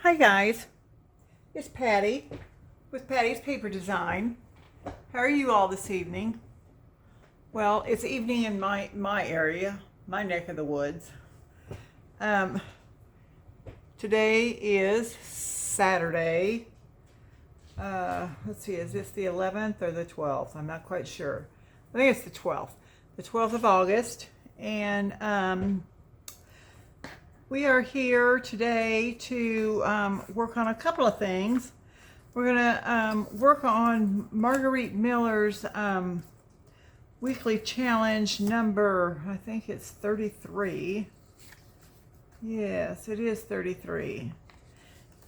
Hi guys, it's Patty with Patty's Paper Design. How are you all this evening? Well, it's evening in my area, my neck of the woods. Um, Today is Saturday. Let's see, is this the 11th or the 12th? I'm not quite sure. I think it's the 12th. The 12th of August. And we are here today to work on a couple of things. We're going to work on Marguerite Miller's weekly challenge number, I think it's 33. Yes, it is 33.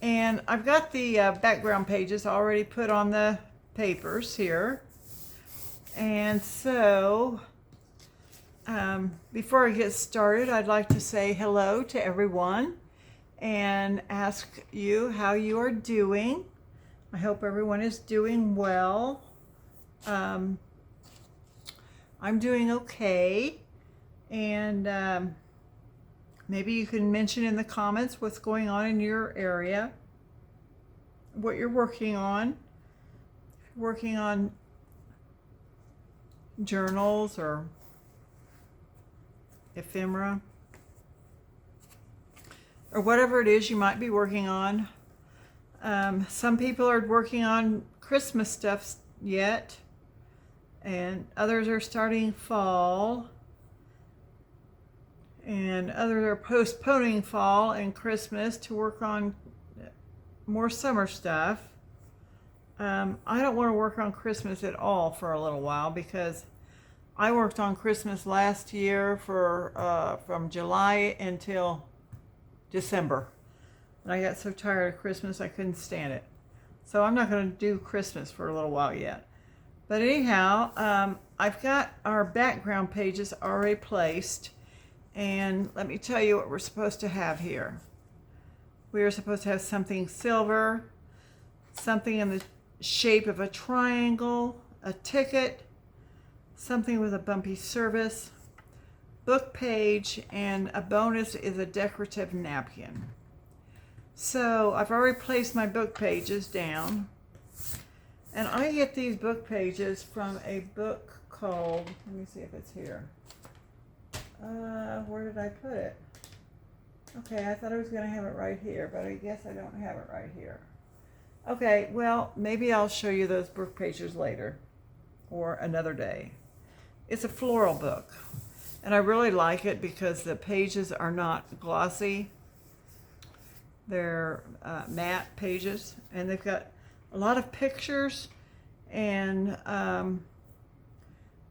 And I've got the background pages already put on the papers here. And so before I get started, I'd like to say hello to everyone and ask you how you are doing. I hope everyone is doing well. I'm doing okay. And maybe you can mention in the comments what's going on in your area, what you're working on. Working on journals or ephemera, or whatever it is you might be working on. Some people are working on Christmas stuff yet, and others are starting fall, and others are postponing fall and Christmas to work on more summer stuff. I don't want to work on Christmas at all for a little while because I worked on Christmas last year for from July until December. And I got so tired of Christmas I couldn't stand it. So I'm not going to do Christmas for a little while yet. But anyhow, I've got our background pages already placed. And let me tell you what we're supposed to have here. We are supposed to have something silver, something in the shape of a triangle, a ticket, something with a bumpy surface, book page, and a bonus is a decorative napkin. So I've already placed my book pages down, and I get these book pages from a book called, let me see if it's here. Where did I put it? Okay, I thought I was going to have it right here, but I guess I don't have it right here. Okay, well, maybe I'll show you those book pages later or another day. It's a floral book, and I really like it because the pages are not glossy. They're matte pages, and they've got a lot of pictures, and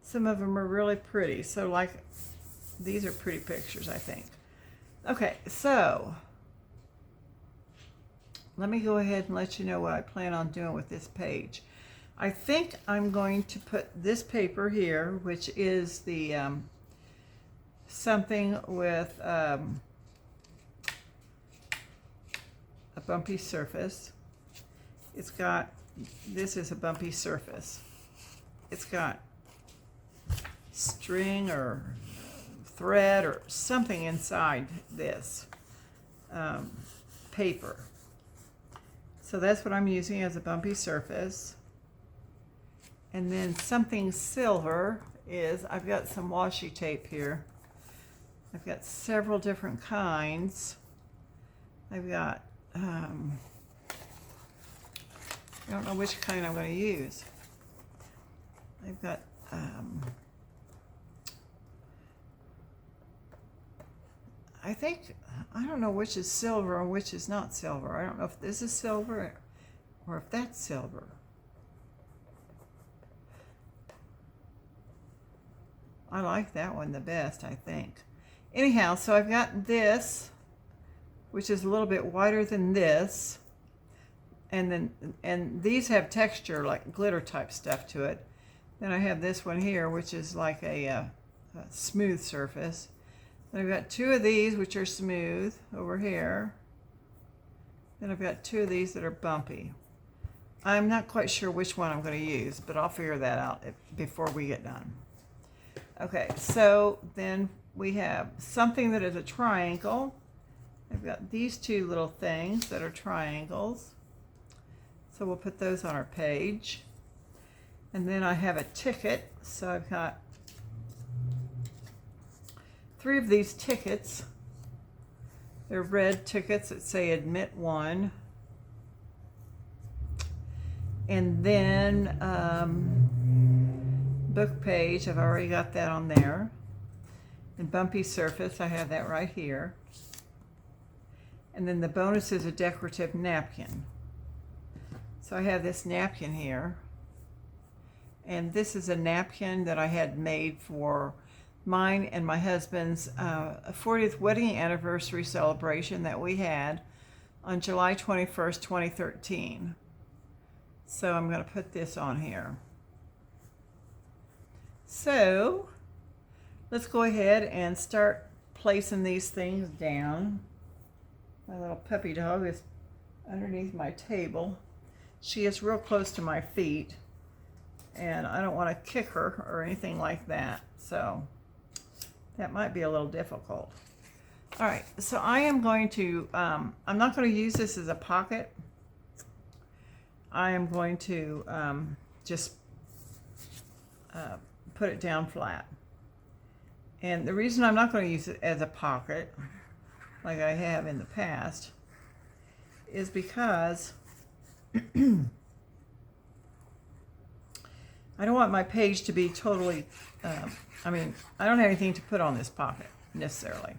some of them are really pretty. So like, these are pretty pictures, I think. Okay, so let me go ahead and let you know what I plan on doing with this page. I think I'm going to put this paper here, which is the something with a bumpy surface. It's got, this is a bumpy surface. It's got string or thread or something inside this paper. So that's what I'm using as a bumpy surface. And then something silver is, I've got some washi tape here. I've got several different kinds. I've got, I don't know which kind I'm going to use. I've got, I think, I don't know which is silver and which is not silver. I don't know if this is silver or if that's silver. I like that one the best, I think. Anyhow, so I've got this, which is a little bit wider than this. And these have texture, like glitter type stuff to it. Then I have this one here, which is like a smooth surface. Then I've got two of these, which are smooth over here. Then I've got two of these that are bumpy. I'm not quite sure which one I'm going to use, but I'll figure that out before we get done. Okay, so then we have something that is a triangle, I've got these two little things that are triangles. So we'll put those on our page. And then I have a ticket. So I've got 3 of these tickets. They're red tickets that say admit 1. And then book page, I've already got that on there. And bumpy surface, I have that right here. And then the bonus is a decorative napkin. So I have this napkin here. And this is a napkin that I had made for mine and my husband's 40th wedding anniversary celebration that we had on July 21st, 2013. So I'm going to put this on here. So let's go ahead and start placing these things down. My little puppy dog is underneath my table. She is real close to my feet, and I don't want to kick her or anything like that. So that might be a little difficult. All right, so I am going to, I'm not going to use this as a pocket. I am going to just put it down flat. And the reason I'm not going to use it as a pocket, like I have in the past, is because I don't want my page to be totally, I don't have anything to put on this pocket necessarily,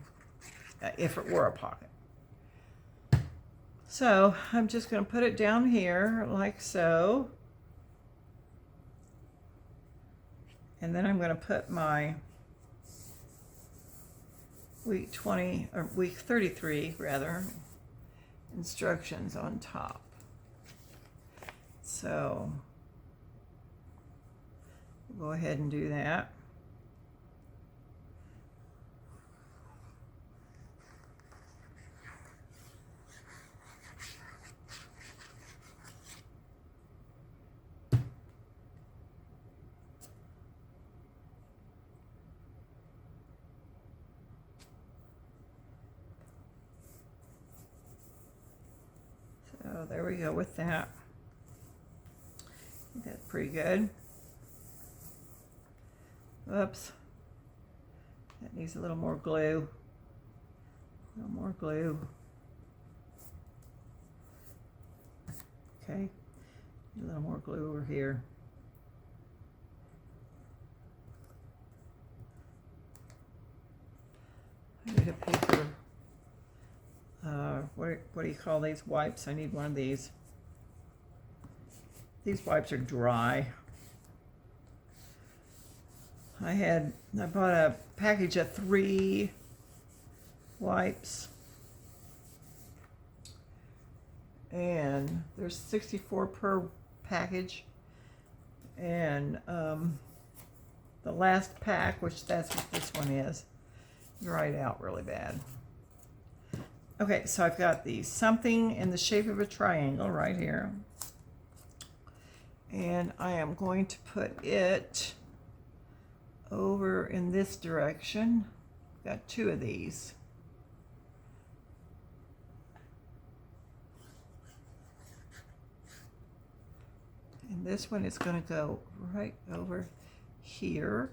if it were a pocket. So I'm just going to put it down here like so. And then I'm going to put my week 20, or week 33 rather, instructions on top. So we'll go ahead and do that. So there we go with that. I think that's pretty good. Oops. That needs a little more glue. A little more glue. Okay. A little more glue over here. I need a paper. What do you call these wipes? I need one of these. These wipes are dry. I bought a package of 3 wipes. And there's 64 per package. And the last pack, which that's what this one is, dried out really bad. Okay, so I've got the something in the shape of a triangle right here. And I am going to put it over in this direction. I've got 2 of these. And this one is going to go right over here.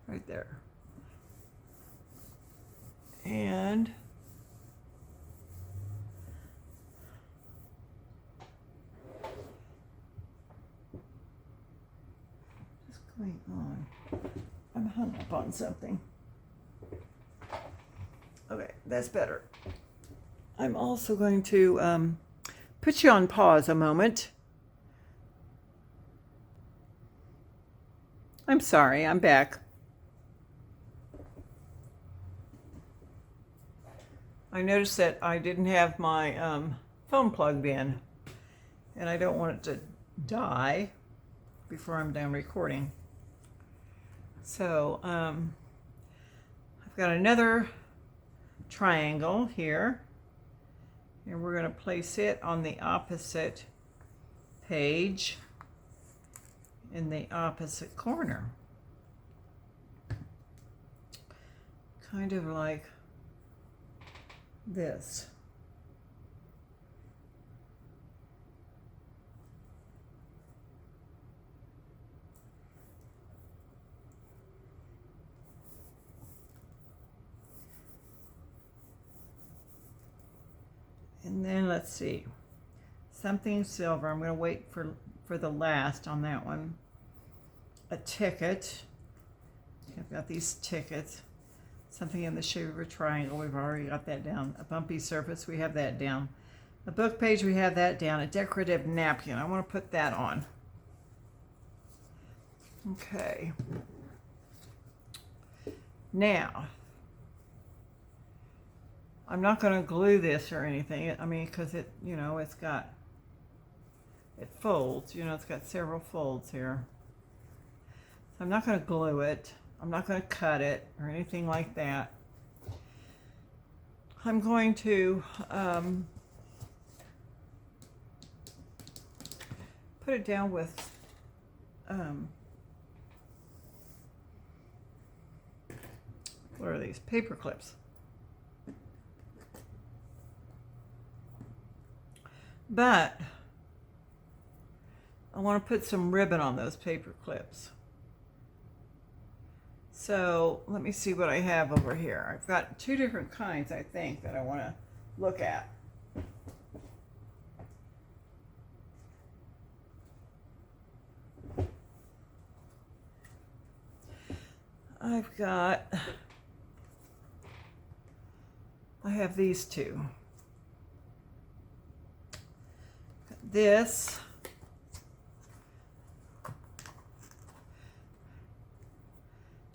Right there. And what's going on? I'm hung up on something. Okay, that's better. I'm also going to put you on pause a moment. I'm sorry, I'm back. I noticed that I didn't have my phone plugged in, and I don't want it to die before I'm done recording. So I've got another triangle here, And we're going to place it on the opposite page in the opposite corner. Kind of like this. And then let's see, something silver. I'm going to wait for the last on that one. A ticket. I've got these tickets. Something in the shape of a triangle. We've already got that down. A bumpy surface. We have that down. A book page. We have that down. A decorative napkin. I want to put that on. Okay. Now, I'm not going to glue this or anything. I mean, because it, you know, it folds. You know, it's got several folds here. So I'm not going to glue it. I'm not going to cut it or anything like that. I'm going to put it down with what are these? Paper clips. But I want to put some ribbon on those paper clips. So let me see what I have over here. I've got two different kinds, I think, that I want to look at. I have these two. This.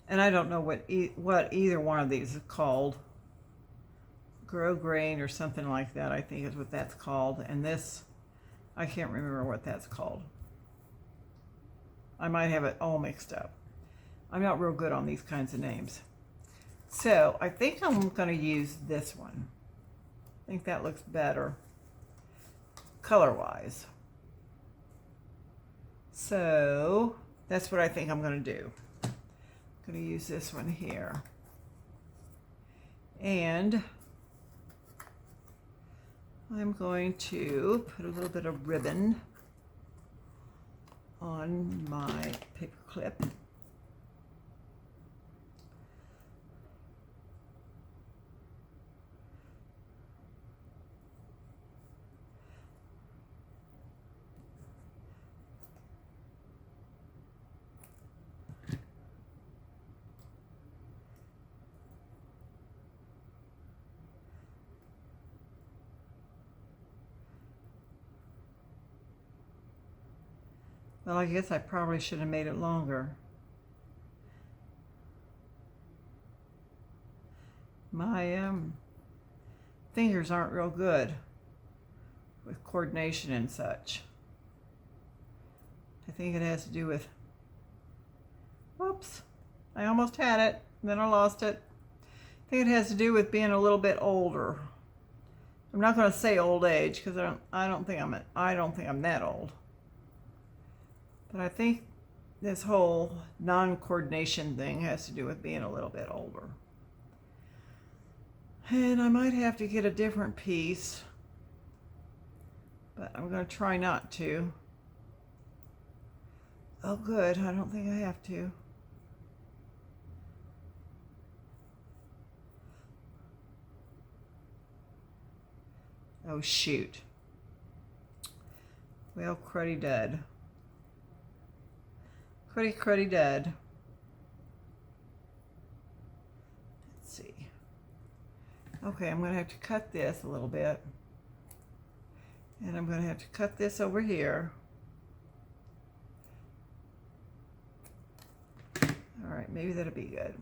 And I don't know what either one of these is called. Grow grain or something like that, I think is what that's called. And this, I can't remember what that's called. I might have it all mixed up. I'm not real good on these kinds of names. So I think I'm going to use this one. I think that looks better color-wise. So that's what I think I'm going to do. I'm going to use this one here. And I'm going to put a little bit of ribbon on my paper clip. Well, I guess I probably should have made it longer. My fingers aren't real good with coordination and such. I think it has to do with, whoops, I almost had it, then I lost it. I think it has to do with being a little bit older. I'm not going to say old age because I don't think I'm that old. But I think this whole non-coordination thing has to do with being a little bit older. And I might have to get a different piece, but I'm going to try not to. Oh, good. I don't think I have to. Oh, shoot. Well, cruddy dud. Cruddy dud. Let's see. Okay, I'm going to have to cut this a little bit. And I'm going to have to cut this over here. All right, maybe that'll be good.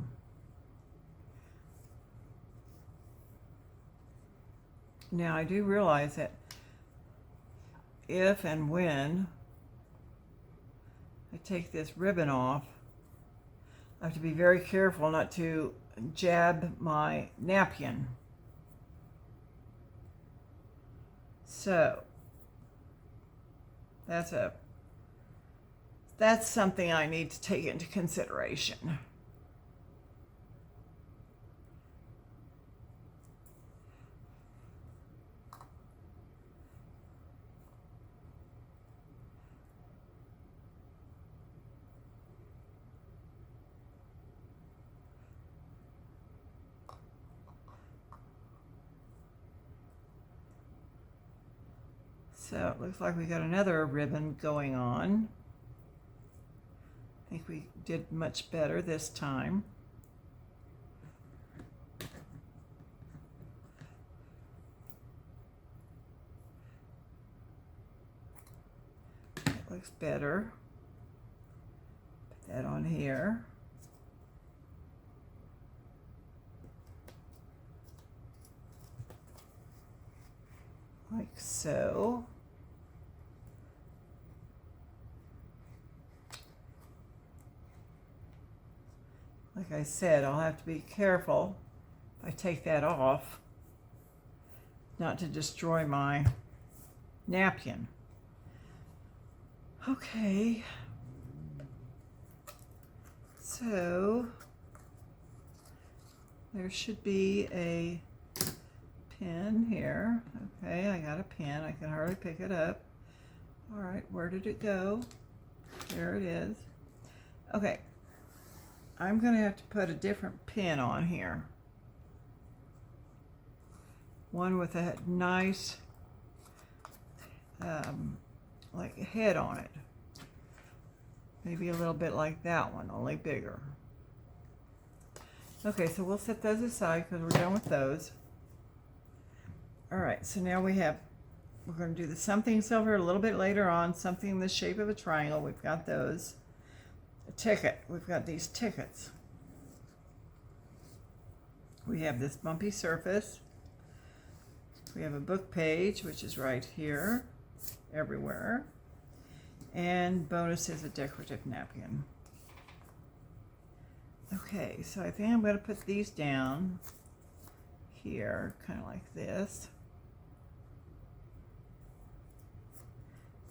Now, I do realize that if and when I take this ribbon off, I have to be very careful not to jab my napkin. So that's something I need to take into consideration. So it looks like we got another ribbon going on. I think we did much better this time. That looks better. Put that on here. Like so. Like I said, I'll have to be careful if I take that off, not to destroy my napkin. Okay, so there should be a pin here. Okay, I got a pin. I can hardly pick it up. All right, where did it go? There it is. Okay. I'm going to have to put a different pin on here. One with a nice like head on it. Maybe a little bit like that one, only bigger. Okay, so we'll set those aside because we're done with those. All right, so now we're going to do the something silver a little bit later on, something in the shape of a triangle. We've got those. A ticket. We've got these tickets. We have this bumpy surface. We have a book page, which is right here, everywhere. And bonus is a decorative napkin. Okay, so I think I'm going to put these down here, kind of like this.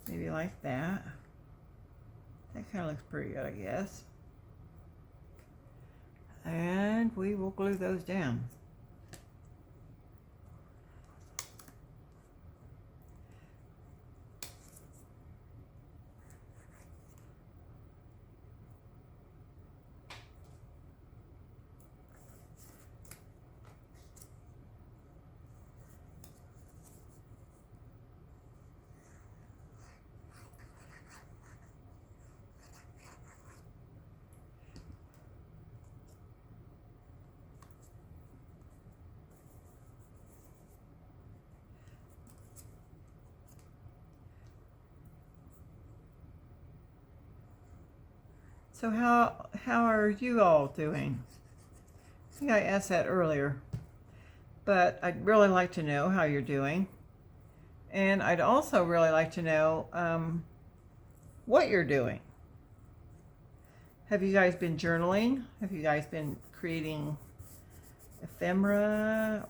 Maybe like that. That kind of looks pretty good, I guess. And we will glue those down. So how are you all doing? I think I asked that earlier, but I'd really like to know how you're doing. And I'd also really like to know what you're doing. Have you guys been journaling? Have you guys been creating ephemera?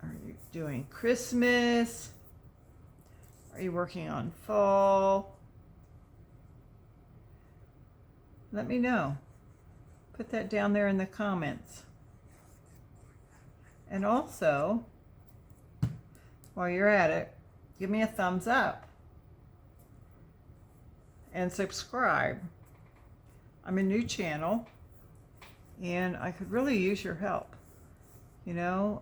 Are you doing Christmas? Are you working on fall? Let me know. Put that down there in the comments. And also, while you're at it, give me a thumbs up and subscribe. I'm a new channel and I could really use your help. You know,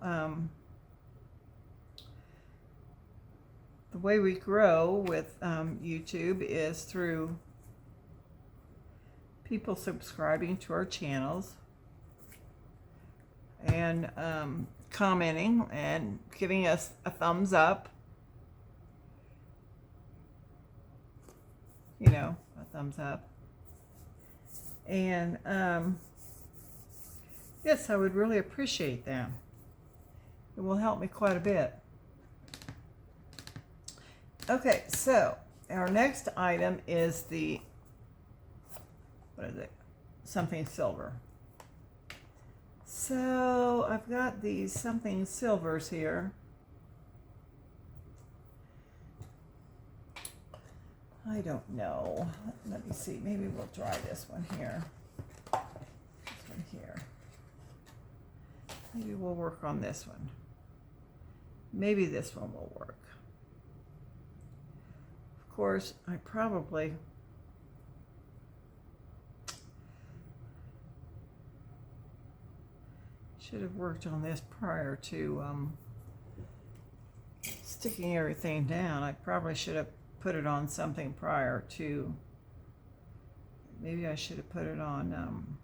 the way we grow with YouTube is through people subscribing to our channels and commenting and giving us a thumbs up. You know, a thumbs up. And yes, I would really appreciate that. It will help me quite a bit. Okay, so our next item is the, what is it? Something silver. So I've got these something silvers here. I don't know. Let me see. Maybe we'll try this one here. This one here. Maybe we'll work on this one. Maybe this one will work. Of course, I probably should have worked on this prior to sticking everything down. I probably should have put it on something prior to, maybe I should have put it on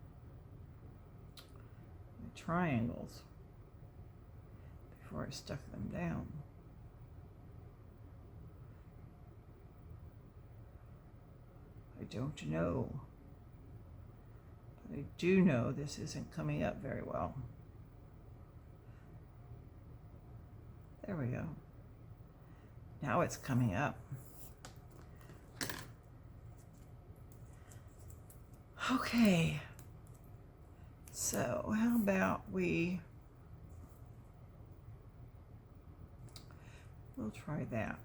triangles before I stuck them down. I don't know, but I do know this isn't coming up very well. There we go. Now it's coming up. Okay. So how about we'll try that.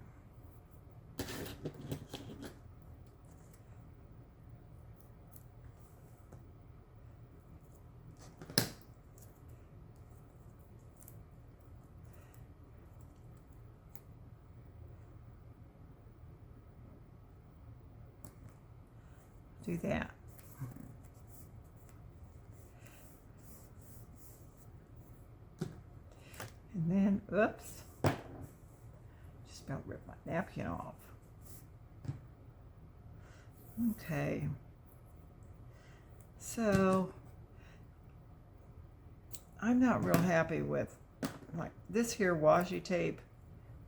Do that. And then, oops, just about ripped my napkin off. Okay. So, I'm not real happy with like this here washi tape.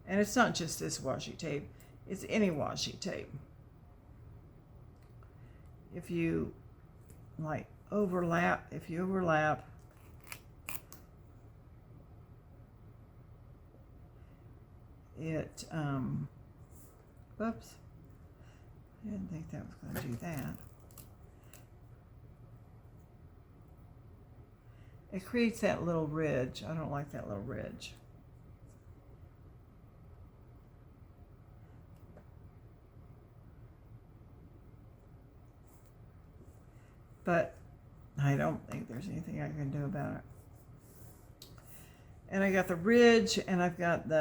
And it's not just this washi tape, it's any washi tape. If you like overlap, it, whoops, I didn't think that was going to do that. It creates that little ridge. I don't like that little ridge. But I don't think there's anything I can do about it. And I got the ridge, and I've got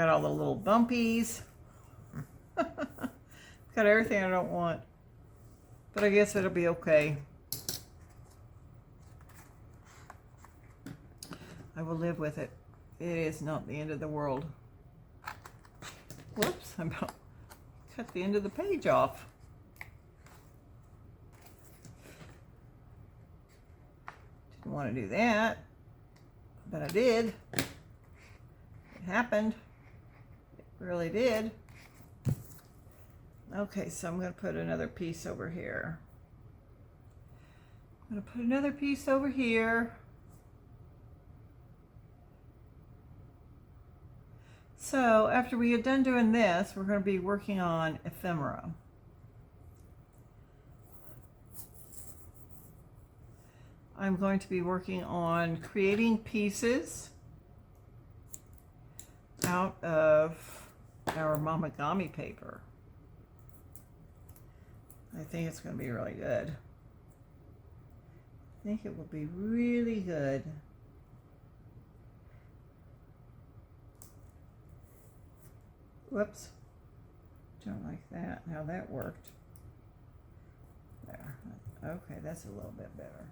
all the little bumpies. Got everything I don't want. But I guess it'll be okay. I will live with it. It is not the end of the world. Whoops, I'm about cut the end of the page off. Didn't want to do that, but I did. It happened. It really did. Okay, so I'm going to put another piece over here. I'm going to put another piece over here. So after we get done doing this, we're going to be working on ephemera. I'm going to be working on creating pieces out of our Momagami paper. I think it's going to be really good. I think it will be really good. Whoops, don't like that, how that worked. There, okay, that's a little bit better.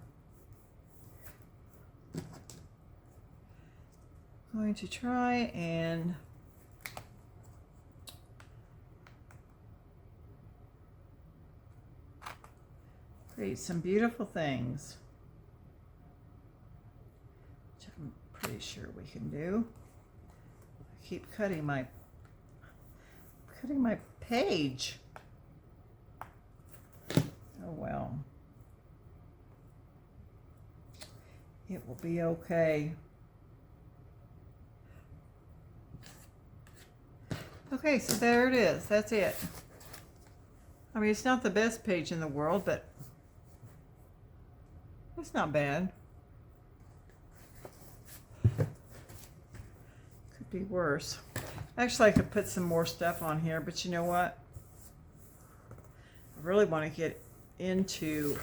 I'm going to try and create some beautiful things, which I'm pretty sure we can do. I keep cutting my page. Oh well. It will be okay. Okay, so there it is. That's it. I mean, it's not the best page in the world, but it's not bad. Could be worse. Actually, I could put some more stuff on here, but you know what? I really want to get into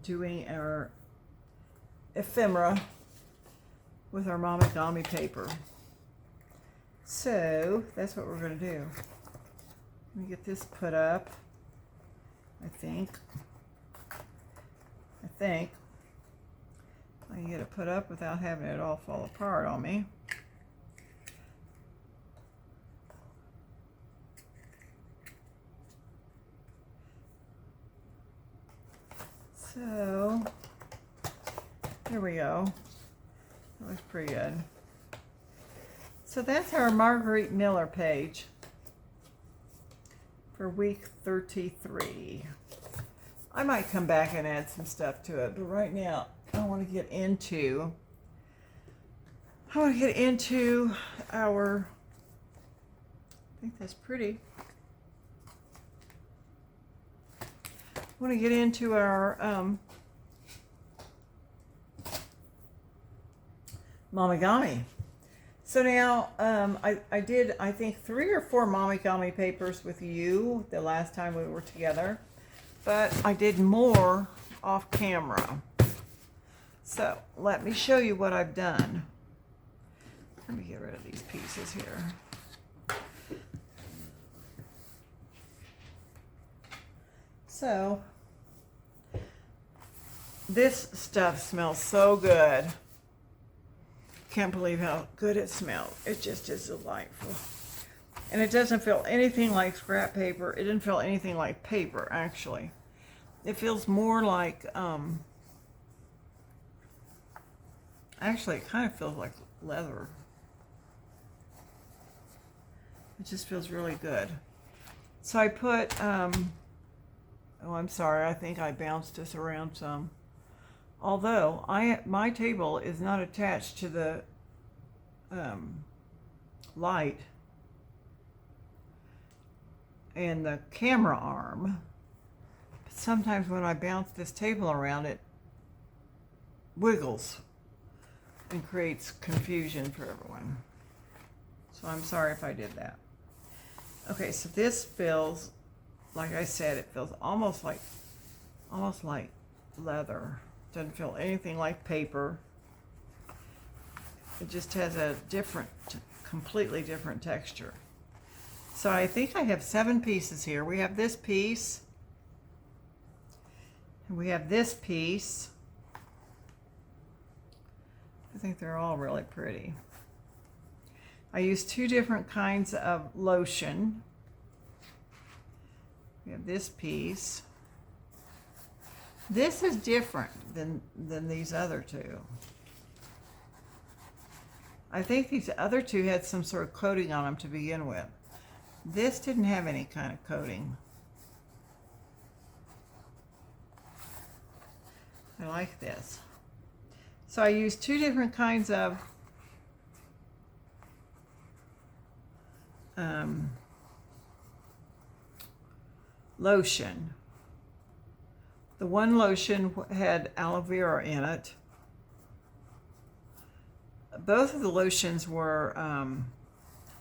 doing our ephemera with our Momagami paper. So that's what we're going to do. Let me get this put up. I think I can get it put up without having it all fall apart on me. So here we go. That looks pretty good. So that's our Marguerite Miller page for week 33. I might come back and add some stuff to it, but right now I want to get into our, I think that's pretty. I want to get into our Momagami. So now I did, I think, 3 or 4 Momagami papers with you the last time we were together, but I did more off camera. So let me show you what I've done. Let me get rid of these pieces here. So this stuff smells so good. Can't believe how good it smells. It just is delightful. And it doesn't feel anything like scrap paper. It didn't feel anything like paper, actually. It feels more like, actually it kind of feels like leather. It just feels really good. So I put, oh, I'm sorry, I think I bounced this around some. Although my table is not attached to the light and the camera arm, but sometimes when I bounce this table around, it wiggles and creates confusion for everyone. So I'm sorry if I did that. Okay, so this feels, like I said, it feels almost like leather. Doesn't feel anything like paper. It just has a different, completely different texture. So I think I have 7 pieces here. We have this piece, and we have this piece. I think they're all really pretty. I used 2 different kinds of lotion. We have this piece. This is different than these other 2. I think these other 2 had some sort of coating on them to begin with. This didn't have any kind of coating. I like this. So I used 2 different kinds of lotion. The one lotion had aloe vera in it. Both of the lotions were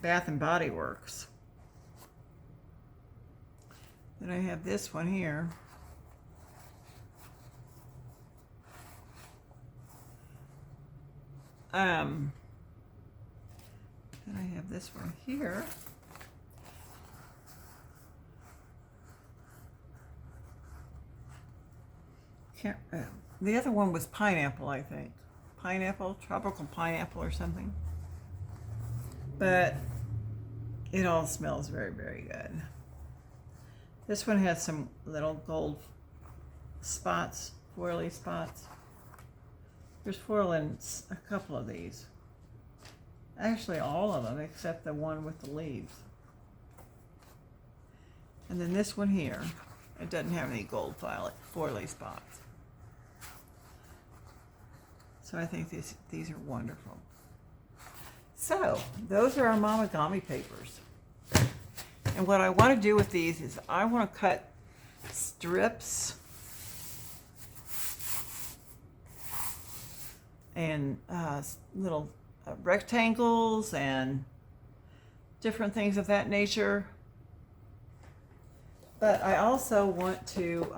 Bath and Body Works. Then I have this one here. Then I have this one here. The other one was pineapple, I think. Pineapple, tropical pineapple or something. But it all smells very, very good. This one has some little gold spots, foily spots. There's foil in a couple of these. Actually, all of them except the one with the leaves. And then this one here, it doesn't have any gold foily spots. So I think these are wonderful. So those are our Momagami papers. And what I want to do with these is I want to cut strips and little rectangles and different things of that nature. But I also want to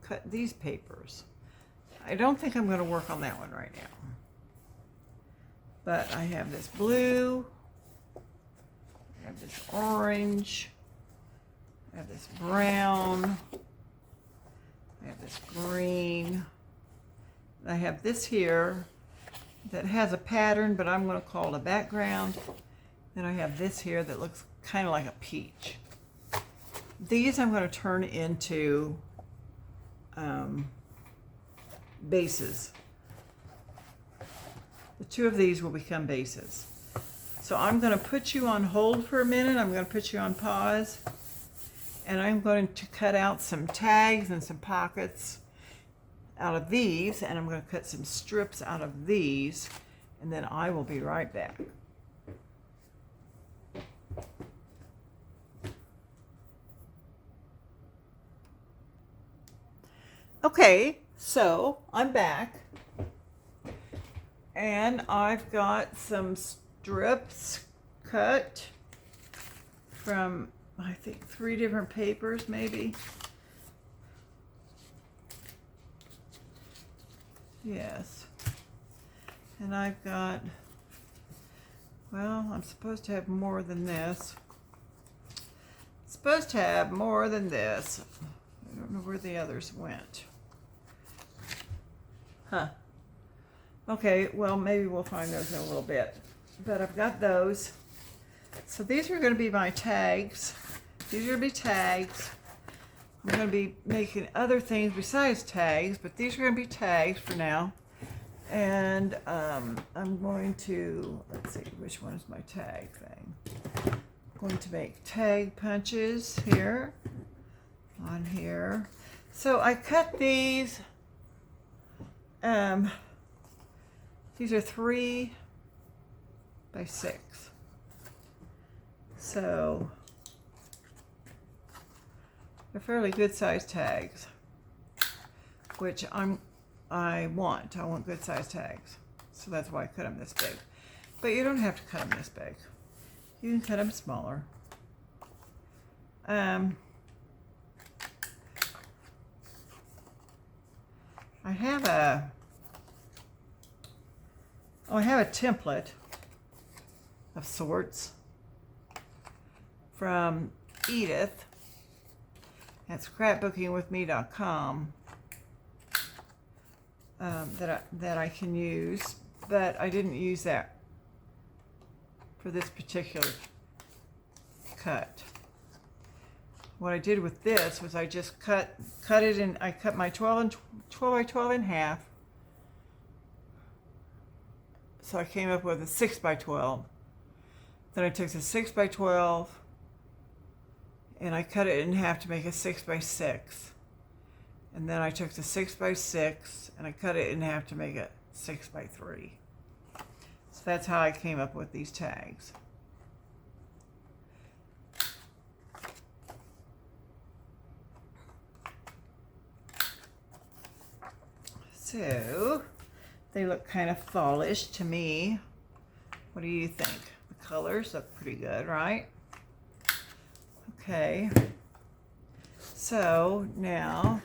cut these papers. I don't think I'm going to work on that one right now. But I have this blue, I have this orange, I have this brown, I have this green, I have this here that has a pattern, but I'm going to call it a background. Then I have this here that looks kind of like a peach. These I'm going to turn into bases. The two of these will become bases. So I'm going to put you on hold for a minute. I'm going to put you on pause. And I'm going to cut out some tags and some pockets out of these. And I'm going to cut some strips out of these. And then I will be right back. Okay, so I'm back. And I've got some strips cut from, I think, 3 different papers, maybe. Yes. And I've got, well, I'm supposed to have more than this. Supposed to have more than this. I don't know where the others went. Huh. Okay, well, maybe we'll find those in a little bit. But I've got those. So these are going to be my tags. These are going to be tags. I'm going to be making other things besides tags, but these are going to be tags for now. And I'm going to, let's see, which one is my tag thing? I'm going to make tag punches here, on here. So I cut these. These are 3 by 6. So they're fairly good sized tags, which I want good sized tags. So that's why I cut them this big. But you don't have to cut them this big. You can cut them smaller. I have a template of sorts from Edith at scrapbookingwithme.com that I can use, but I didn't use that for this particular cut. What I did with this was I just cut it in. I cut my 12 by 12 in half. So I came up with a 6 by 12. Then I took the 6 by 12 and I cut it in half to make a 6 by 6. And then I took the 6 by 6 and I cut it in half to make a 6 by 3. So that's how I came up with these tags. So they look kind of fallish to me. What do you think? The colors look pretty good, right? Okay. So now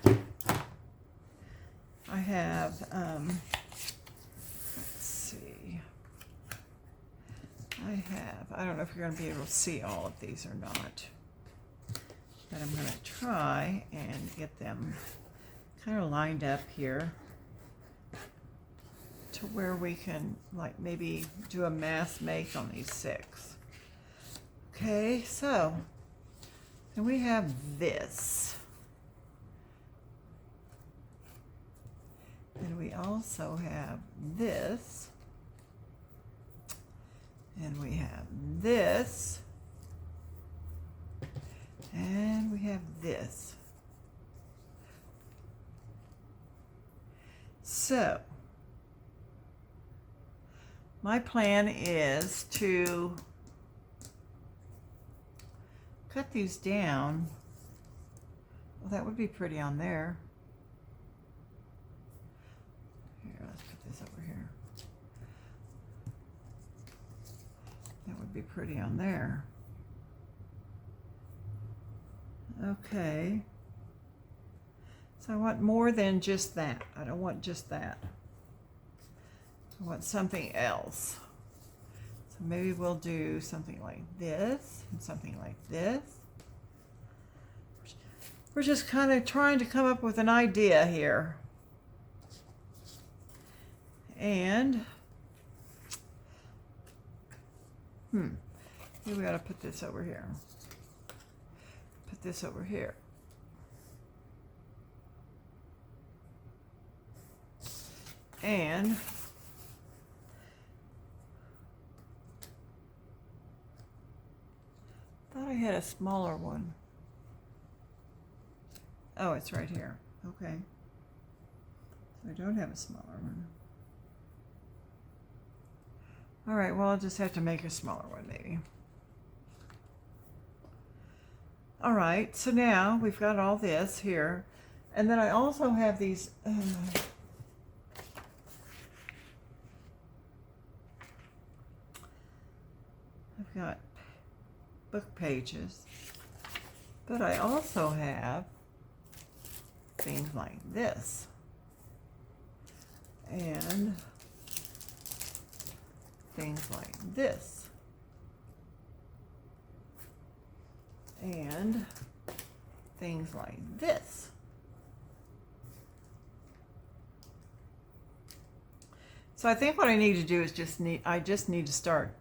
I have, let's see. I don't know if you're going to be able to see all of these or not, but I'm going to try and get them kind of lined up here to where we can like maybe do a mass make on these 6. Okay, so then we have this. And we also have this. And we have this. And we have this. So my plan is to cut these down. Well, that would be pretty on there. Here, let's put this over here. would be pretty on there. Okay. So I want more than just that. I don't want just that. I want something else. So maybe we'll do something like this and something like this. We're just kind of trying to come up with an idea here. And maybe we ought to put this over here. Put this over here. And thought I had a smaller one. Oh, it's right here. Okay. So I don't have a smaller one. All right, well, I'll just have to make a smaller one maybe. All right, so now we've got all this here. And then I also have these I've got book pages, but I also have things like this and things like this and things like this. So I think what I need to do is I just need to start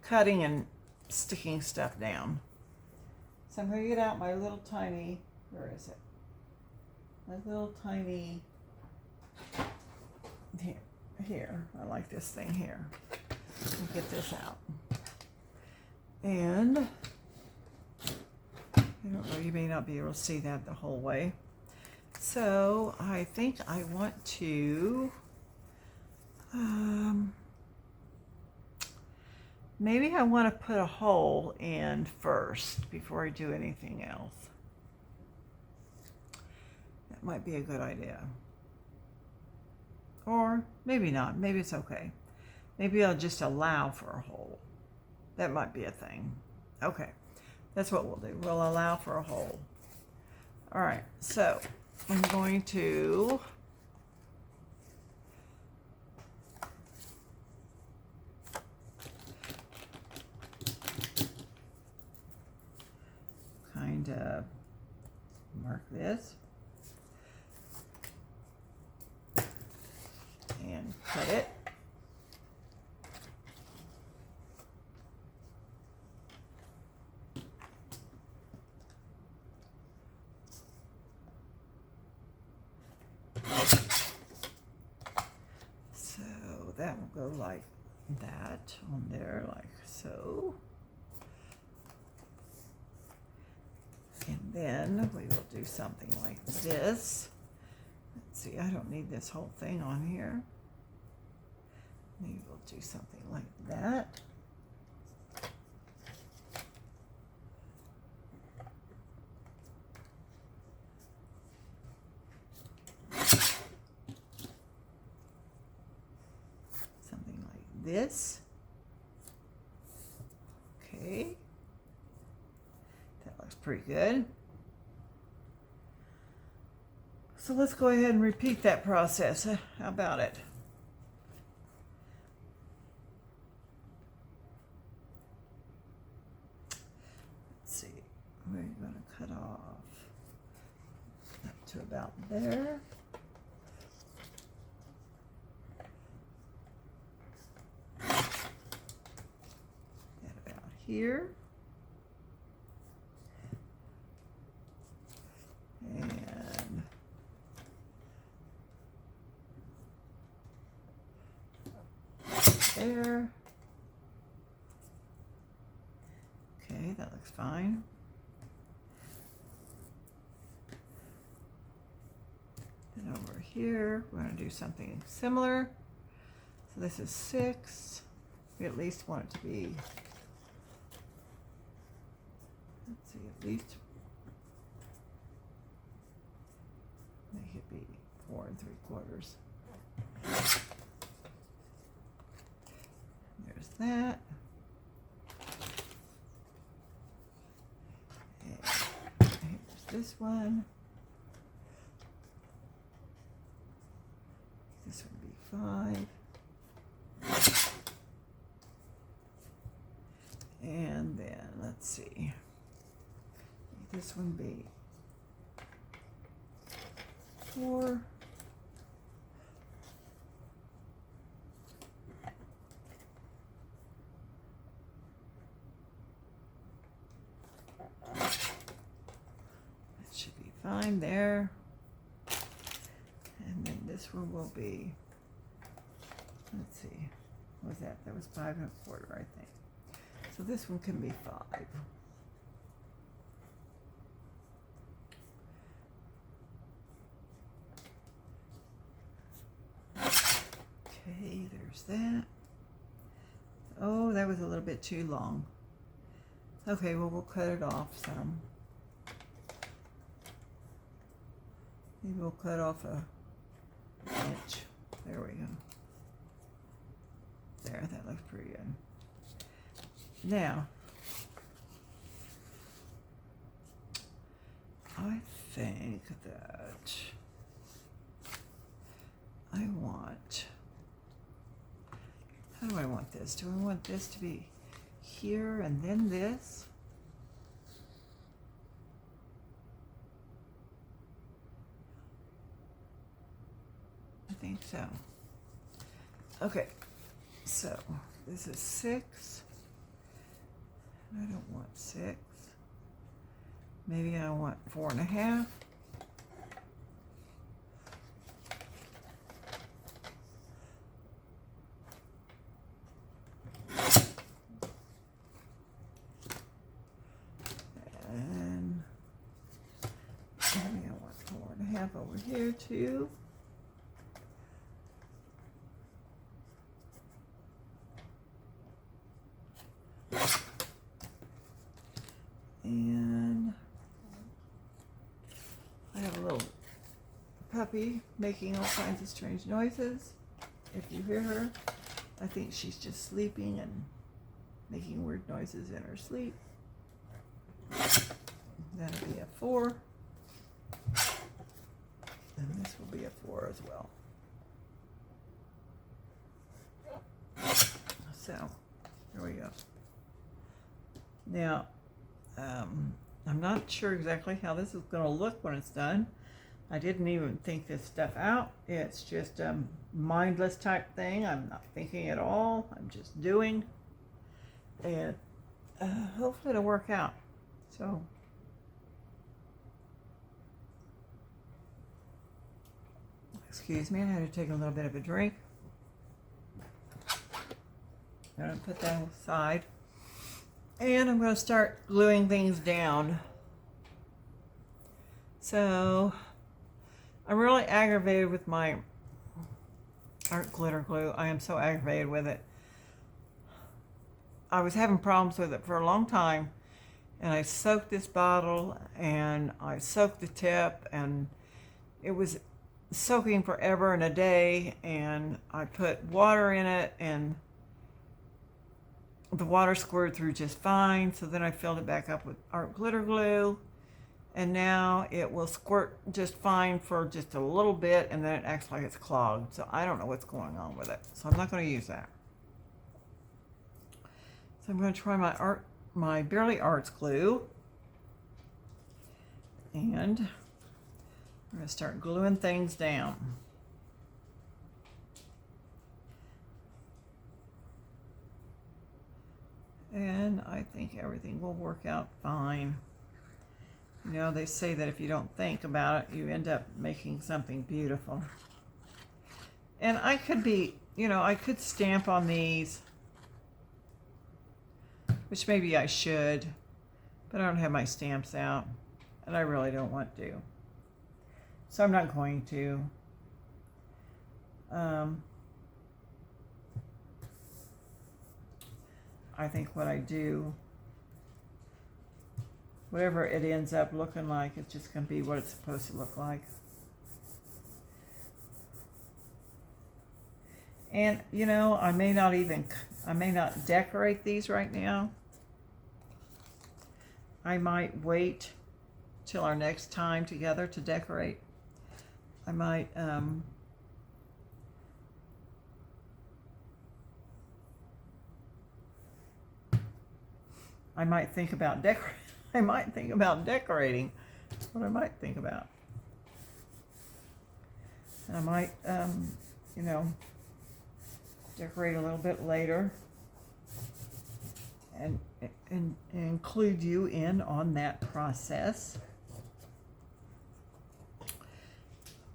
cutting and sticking stuff down. So I'm going to get out my little tiny, where is it? My little tiny, here. I like this thing here. Let me get this out. And I don't know, you may not be able to see that the whole way. So I think I want to maybe I want to put a hole in first before I do anything else. That might be a good idea. Or maybe not. Maybe it's okay. Maybe I'll just allow for a hole. That might be a thing. Okay. That's what we'll do. We'll allow for a hole. All right. So I'm going to kind of mark this and cut it. So that will go like that on there, like so. And then we will do something like this. Let's see, I don't need this whole thing on here. Maybe we'll do something like that. Something like this. Okay. That looks pretty good. So let's go ahead and repeat that process. How about it? Let's see. We're going to cut off up to about there. And about here. And there. Okay, that looks fine. And over here, we're going to do something similar. So this is 6. We at least want it to be, let's see, at least make it be 4 3/4. There's that. And here's this one. This would be 5. And then, let's see. This one be 4. That should be fine there. And then this one will be, let's see, what was that? That was 5 1/4, I think. So this one can be 5. Okay, there's that. Oh, that was a little bit too long. Okay, well, we'll cut it off some. Maybe we'll cut off a inch. There we go. There, that looks pretty good. Now, I think that I want, how do I want this? Do I want this to be here and then this? I think so. Okay, so this is 6. I don't want 6. Maybe I want 4 1/2. And maybe I want 4 1/2 over here too. And I have a little puppy making all kinds of strange noises. If you hear her, I think she's just sleeping and making weird noises in her sleep. That'll be a 4. And this will be a 4 as well. So, there we go. Now, I'm not sure exactly how this is going to look when it's done. I didn't even think this stuff out. It's just a mindless type thing. I'm not thinking at all. I'm just doing. And hopefully it'll work out. So, excuse me, I had to take a little bit of a drink. I'm going to put that aside. And I'm going to start gluing things down. So, I'm really aggravated with my art glitter glue. I am so aggravated with it. I was having problems with it for a long time. And I soaked this bottle and I soaked the tip and it was soaking forever and a day. And I put water in it and the water squirted through just fine, so then I filled it back up with art glitter glue, and now it will squirt just fine for just a little bit, and then it acts like it's clogged. So I don't know what's going on with it, so I'm not going to use that. So I'm going to try my Barely Arts glue, and I'm going to start gluing things down. And I think everything will work out fine. You know, they say that if you don't think about it, you end up making something beautiful. And I could be, you know, I could stamp on these, which maybe I should, but I don't have my stamps out, and I really don't want to. So I'm not going to. I think what I do, whatever it ends up looking like, it's just going to be what it's supposed to look like. And, you know, I may not even, I may not decorate these right now. I might wait till our next time together to decorate. I might think about I might think about decorating. That's what I might think about. I might, you know, decorate a little bit later and include you in on that process.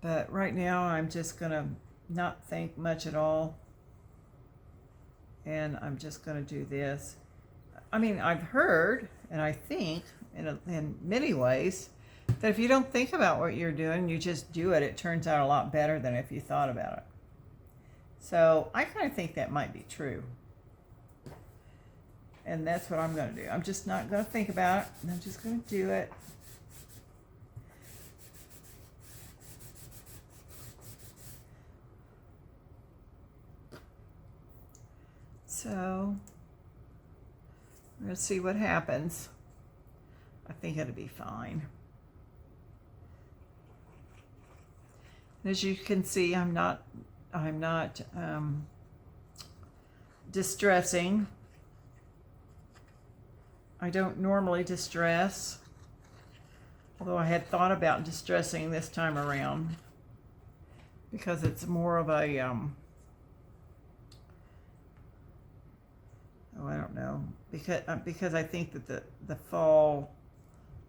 But right now I'm just gonna not think much at all, and I'm just gonna do this. I mean, I've heard, and I think in many ways, that if you don't think about what you're doing, you just do it, it turns out a lot better than if you thought about it. So I kind of think that might be true. And that's what I'm going to do. I'm just not going to think about it. I'm just going to do it. So we're going to see what happens. I think it'll be fine. As you can see, I'm not distressing. I don't normally distress, although I had thought about distressing this time around because it's more of a oh, I don't know, because I think that the fall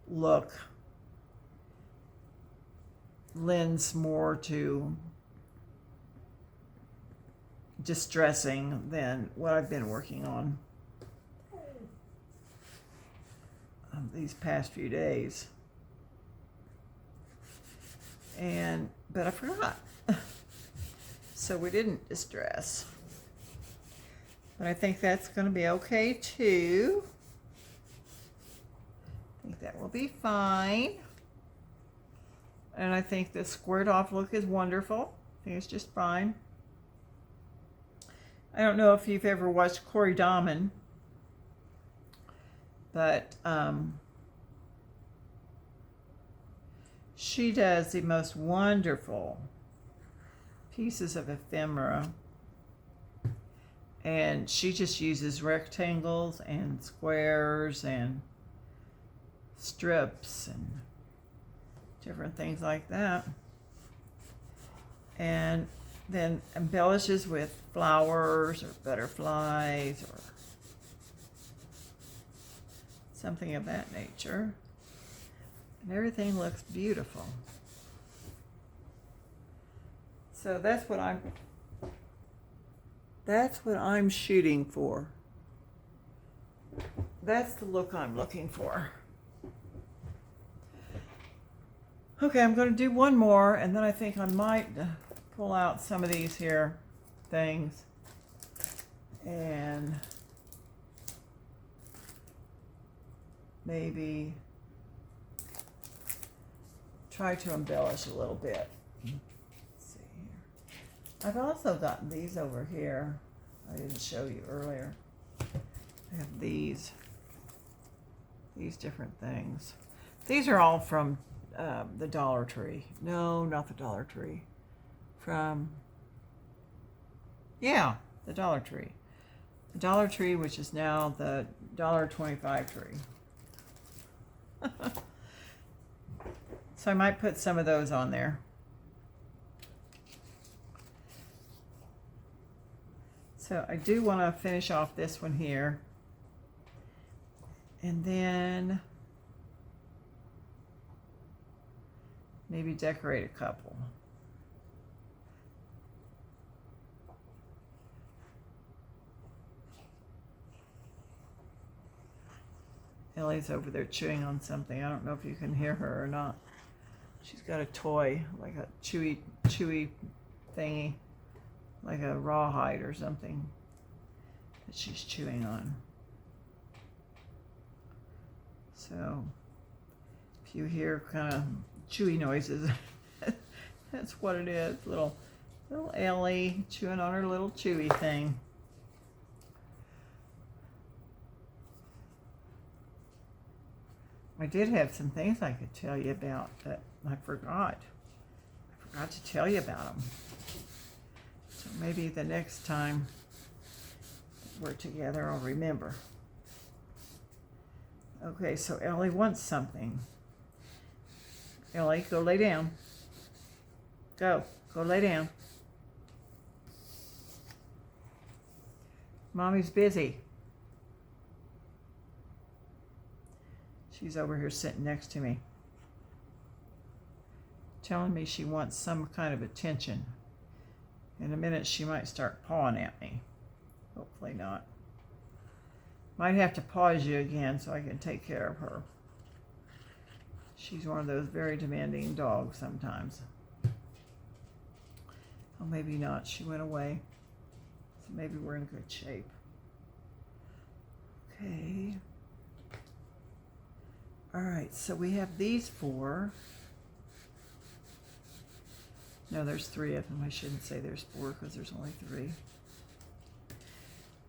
look lends more to distressing than what I've been working on these past few days. But I forgot. So we didn't distress. But I think that's going to be okay too. I think that will be fine. And I think the squared off look is wonderful. I think it's just fine. I don't know if you've ever watched Corey Dahman, but she does the most wonderful pieces of ephemera. And she just uses rectangles and squares and strips and different things like that, and then embellishes with flowers or butterflies or something of that nature, and everything looks beautiful. So that's what I'm shooting for. That's the look I'm looking for. Okay, I'm going to do one more, and then I think I might pull out some of these here things and maybe try to embellish a little bit. Let's see here. I've also gotten these over here. I didn't show you earlier. I have these different things. These are all from the Dollar Tree. No, not the Dollar Tree. The Dollar Tree. The Dollar Tree, which is now the $1.25 tree. So I might put some of those on there. So I do want to finish off this one here. And then maybe decorate a couple. Ellie's over there chewing on something. I don't know if you can hear her or not. She's got a toy, like a chewy thingy, like a rawhide or something that she's chewing on. So if you hear kind of chewy noises, that's what it is. Little Ellie chewing on her little chewy thing. I did have some things I could tell you about, but I forgot. I forgot to tell you about them. So maybe the next time we're together, I'll remember. Okay, so Ellie wants something. Ellie, go lay down. Go lay down. Mommy's busy. She's over here sitting next to me, telling me she wants some kind of attention. In a minute, she might start pawing at me. Hopefully not. Might have to pause you again so I can take care of her. She's one of those very demanding dogs sometimes. Oh, maybe not. She went away. So maybe we're in good shape. Okay. All right, so we have these 4. No, there's 3 of them. I shouldn't say there's 4 because there's only 3.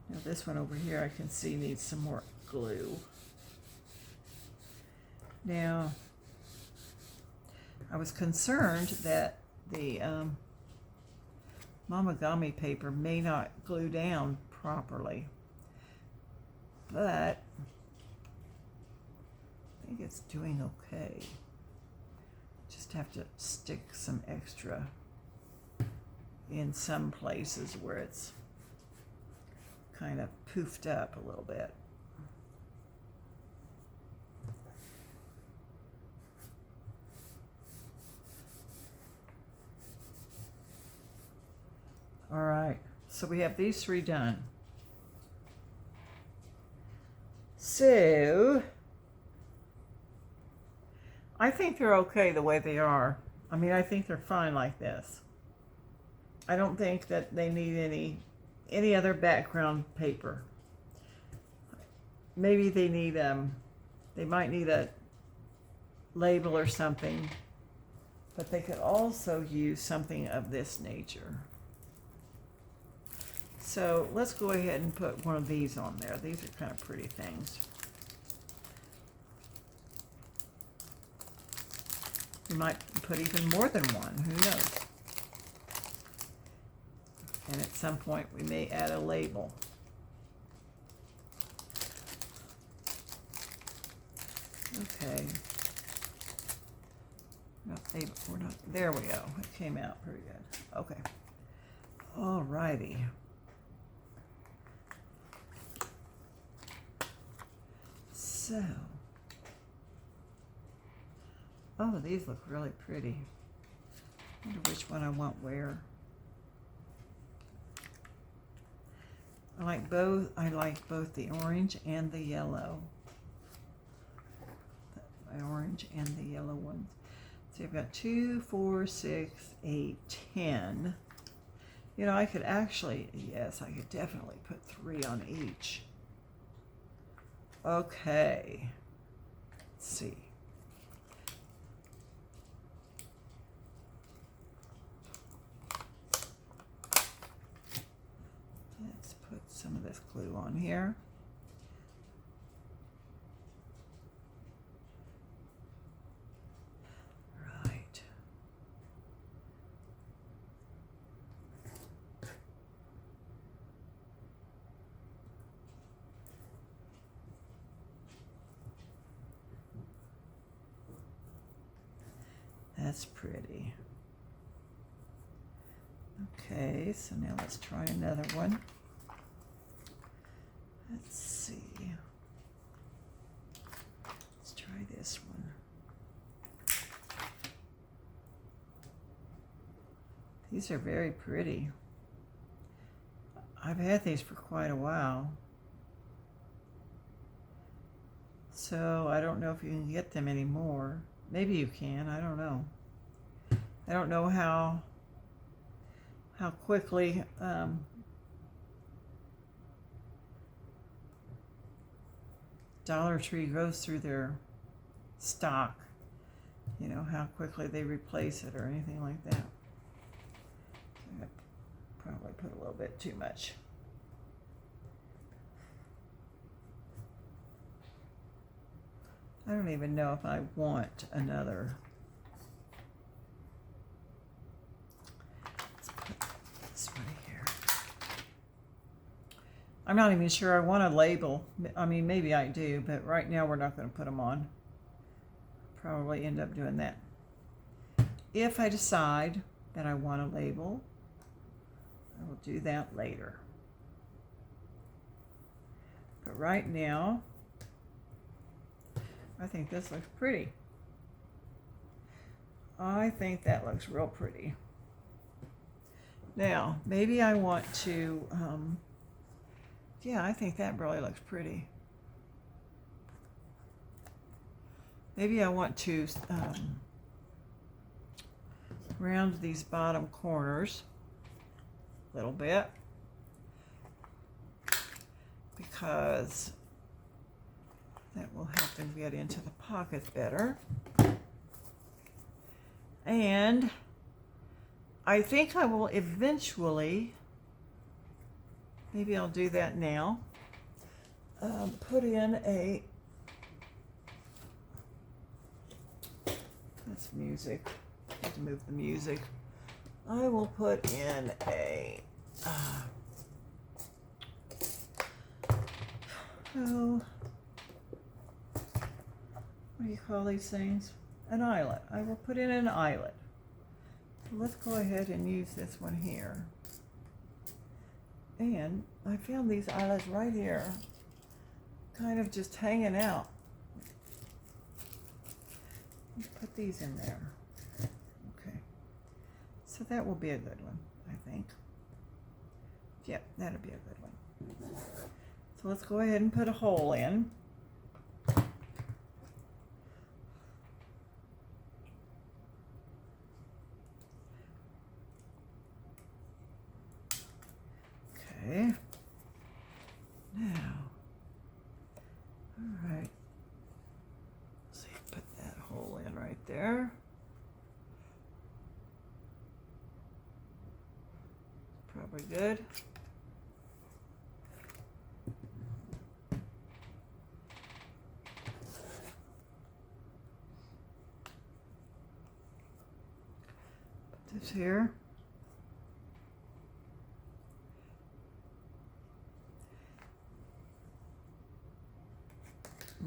Now this one over here I can see needs some more glue. Now, I was concerned that the Momagami paper may not glue down properly, but I think it's doing okay. Just have to stick some extra in some places where it's kind of poofed up a little bit. All right, so we have these 3 done. So I think they're okay the way they are. I mean, I think they're fine like this. I don't think that they need any other background paper. Maybe they need they might need a label or something, but they could also use something of this nature. So let's go ahead and put one of these on there. These are kind of pretty things. We might put even more than one, who knows? And at some point we may add a label. Okay. We're not, there we go. It came out pretty good. Okay. All righty. So, oh, these look really pretty. I wonder which one I want where. I like both. I like both the orange and the yellow. The orange and the yellow ones. So I've got 2, 4, 6, 8, 10. You know, I could actually, yes, I could definitely put 3 on each. Okay. Let's see. Let's put some of this glue on here. Right. That's pretty. Okay, so now let's try another one. Let's see. Let's try this one. These are very pretty. I've had these for quite a while. So I don't know if you can get them anymore. Maybe you can, I don't know. I don't know how quickly Dollar Tree goes through their stock. You know, how quickly they replace it or anything like that. I probably put a little bit too much. I don't even know if I want another. Let's put this right here. I'm not even sure I want a label. I mean, maybe I do, but right now we're not going to put them on. Probably end up doing that. If I decide that I want a label, I will do that later. But right now, I think this looks pretty. I think that looks real pretty. Now, maybe I want to, yeah, I think that really looks pretty. Maybe I want to round these bottom corners a little bit, because that will help them get into the pockets better. And I think I will eventually, maybe I'll do that now, put in a, that's music, I have to move the music. I will put in a, what do you call these things? An eyelet. I will put in an eyelet. So let's go ahead and use this one here. And I found these eyelets right here, kind of just hanging out. Let's put these in there. Okay. So that will be a good one, I think. Yep, that'll be a good one. So let's go ahead and put a hole in. Okay. Now, all right. So you put that hole in right there. Probably good. Put this here.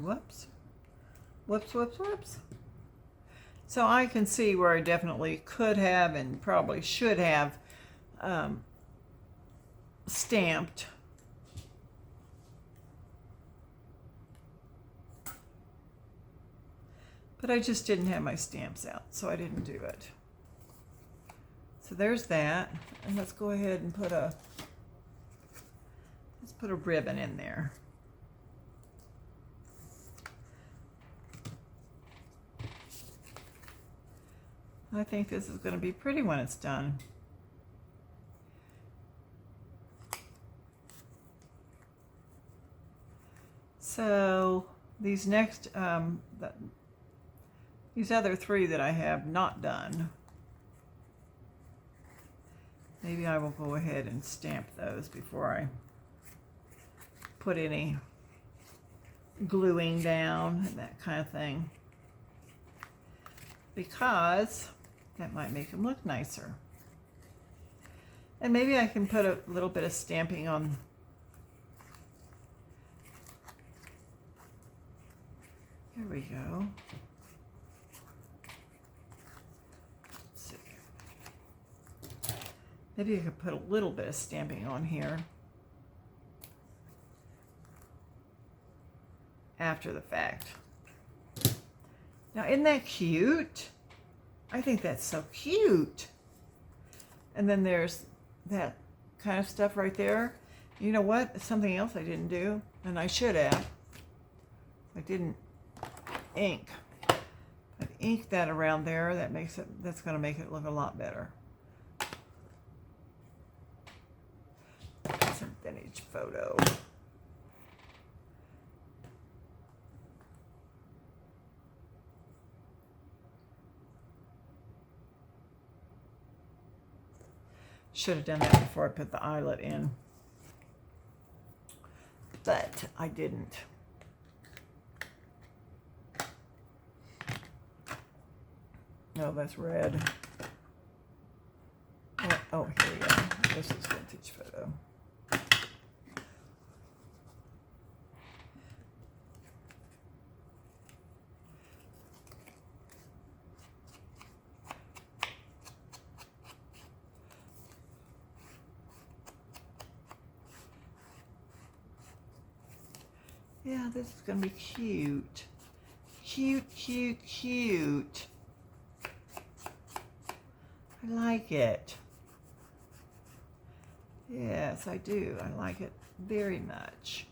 Whoops. Whoops, whoops, whoops. So I can see where I definitely could have and probably should have stamped. But I just didn't have my stamps out, so I didn't do it. So there's that. And let's go ahead and put a ribbon in there. I think this is going to be pretty when it's done. So these next, these other three that I have not done, maybe I will go ahead and stamp those before I put any gluing down and that kind of thing, because that might make them look nicer. And maybe I can put a little bit of stamping on. Here we go. Let's see. Maybe I could put a little bit of stamping on here after the fact. Now, isn't that cute? I think that's so cute. And then there's that kind of stuff right there. You know what? It's something else I didn't do, and I should have. I didn't ink. I've inked that around there. That's going to make it look a lot better. Some vintage photo. Should have done that before I put the eyelet in, but I didn't. Oh, that's red. Oh, here we go. This is vintage photo. Yeah, this is going to be cute. Cute, cute, cute. I like it. Yes, I do. I like it very much.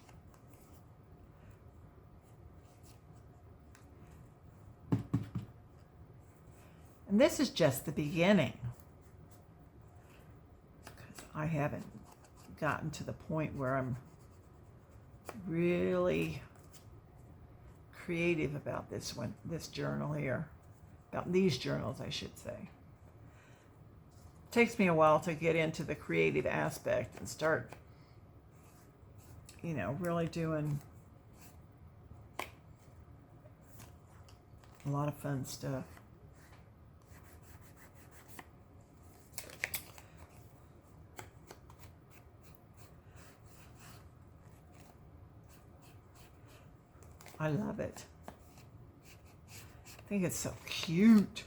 And this is just the beginning, because I haven't gotten to the point where I'm really creative about this journal here, about these journals, I should say. It takes me a while to get into the creative aspect and start, you know, really doing a lot of fun stuff. I love it. I think it's so cute.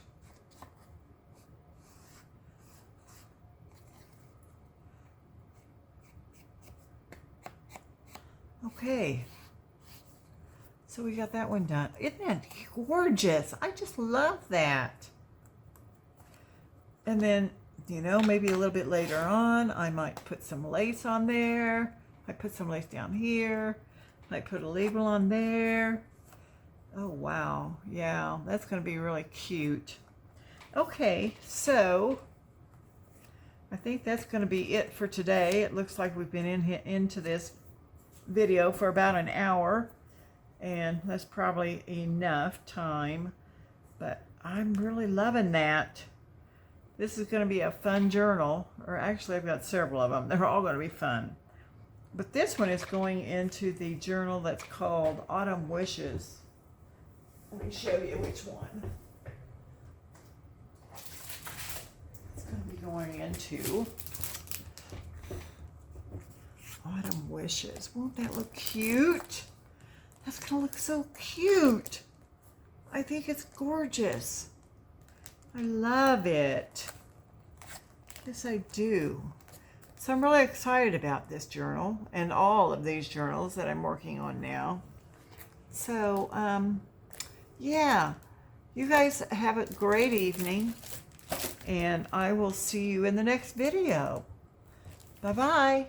Okay. So we got that one done. Isn't that gorgeous? I just love that. And then, you know, maybe a little bit later on, I might put some lace on there. I put some lace down here. Might put a label on there. Oh, wow. Yeah, that's going to be really cute. Okay, so I think that's going to be it for today. It looks like we've been into this video for about an hour, and that's probably enough time, but I'm really loving that. This is going to be a fun journal, or actually I've got several of them. They're all going to be fun. But this one is going into the journal that's called Autumn Wishes. Let me show you which one. It's going to be going into Autumn Wishes. Won't that look cute? That's going to look so cute. I think it's gorgeous. I love it. Yes, I do. So I'm really excited about this journal and all of these journals that I'm working on now. So, yeah, you guys have a great evening, and I will see you in the next video. Bye-bye.